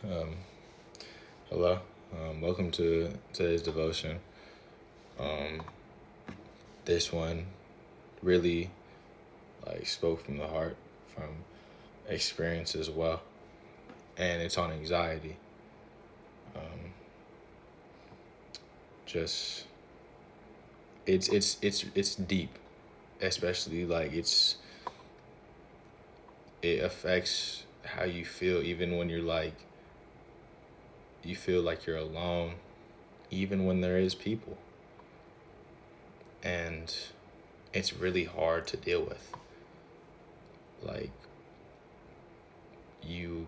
Um, Hello. Welcome to today's devotion. Um, this one really spoke from the heart, from experience as well, and it's on anxiety. Um, just it's deep, especially it affects how you feel even when you feel like you're alone, even when there is people, and it's really hard to deal with. Like you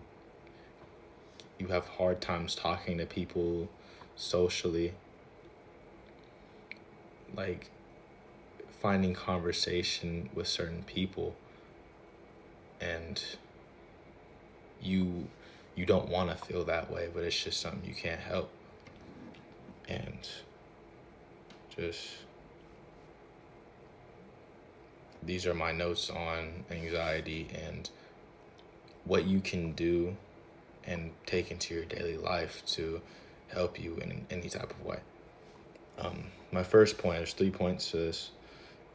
you have hard times talking to people socially, like finding conversation with certain people, and you you don't want to feel that way, but it's just something you can't help. And just these are my notes on anxiety and what you can do and take into your daily life to help you in any type of way. My first point, there's 3 points to this.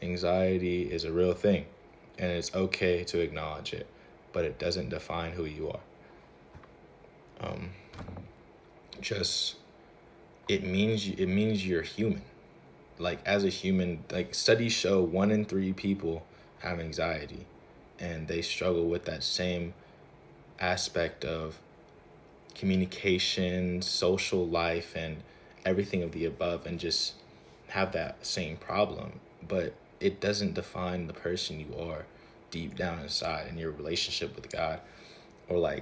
Anxiety is a real thing, and it's okay to acknowledge it, but it doesn't define who you are. Just it means you're human. Like as a human, like studies show 1 in 3 people have anxiety, and they struggle with that same aspect of communication, social life, and everything of the above, and just have that same problem. But it doesn't define the person you are deep down inside in your relationship with God, or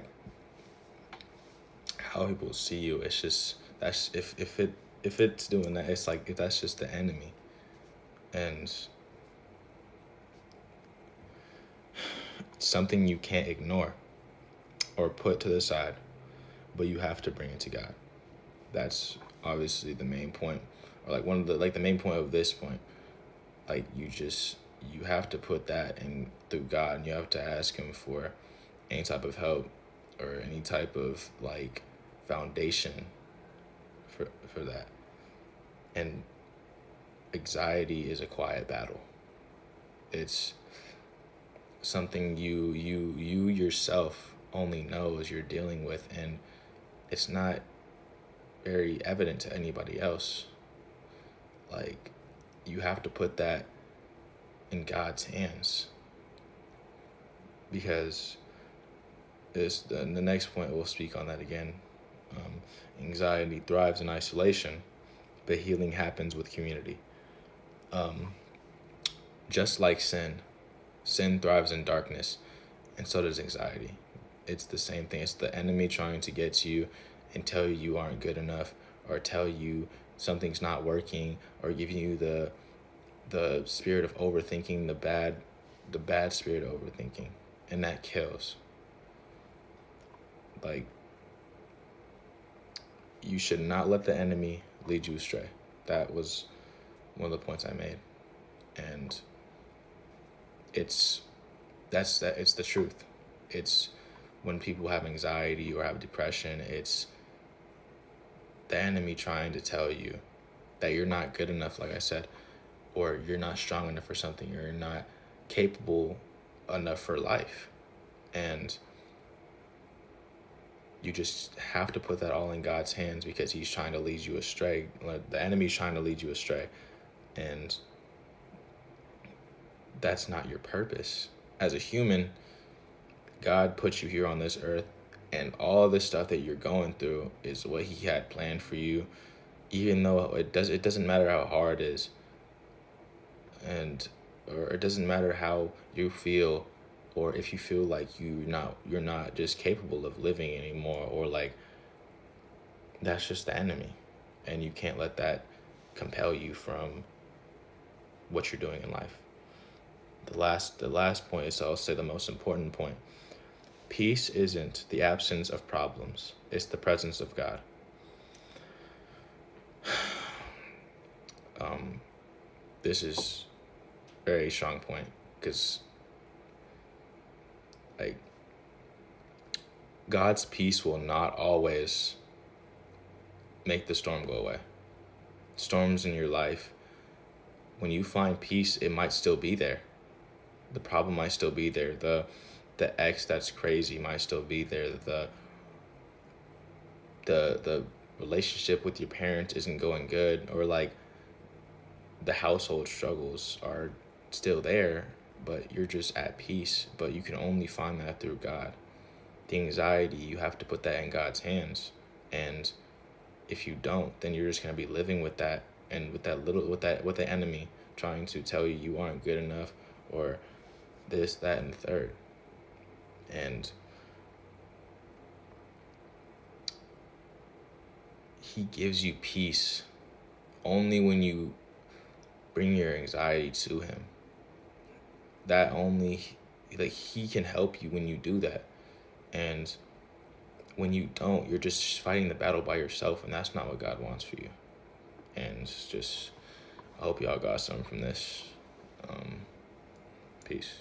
how people see you. It's just that's if it's doing that, it's like if that's just the enemy, and something you can't ignore or put to the side, but you have to bring it to God. That's obviously the main point, or like one of the main point of this point. Like you have to put that in through God, and you have to ask Him for any type of help or any type of foundation for that. And anxiety is a quiet battle. It's something you yourself only know as you're dealing with, and it's not very evident to anybody else. Like you have to put that in God's hands, because the next point we'll speak on that again. Anxiety thrives in isolation, but healing happens with community. Just like sin thrives in darkness, and so does anxiety. It's the same thing. It's the enemy trying to get to you and tell you you aren't good enough, or tell you something's not working, or giving you the spirit of overthinking, the bad spirit of overthinking, and that kills. Like you should not let the enemy lead you astray. That was one of the points I made, and it's it's the truth. It's when people have anxiety or have depression, it's the enemy trying to tell you that you're not good enough, like I said, or you're not strong enough for something, you're not capable enough for life. And you just have to put that all in God's hands, because He's trying to lead you astray. The enemy's trying to lead you astray. And that's not your purpose. As a human, God put you here on this earth, and all the stuff that you're going through is what He had planned for you, even though it doesn't matter how hard it is, and or it doesn't matter how you feel, or if you feel like you're not just capable of living anymore, or that's just the enemy, and you can't let that compel you from what you're doing in life. The last point is, I'll say, the most important point. Peace isn't the absence of problems, it's the presence of God. This is a very strong point, because like God's peace will not always make the storm go away. Storms in your life, when you find peace, it might still be there. The problem might still be there. The ex that's crazy might still be there. The relationship with your parents isn't going good, or like the household struggles are still there, but you're just at peace. But you can only find that through God. The anxiety, you have to put that in God's hands. And if you don't, then you're just going to be living with that, and with the enemy trying to tell you you aren't good enough, or this, that, and the third. And he gives you peace only when you bring your anxiety to him. That only, like, he can help you when you do that. And when you don't, you're just fighting the battle by yourself, and that's not what God wants for you. And it's just, I hope y'all got something from this. Peace.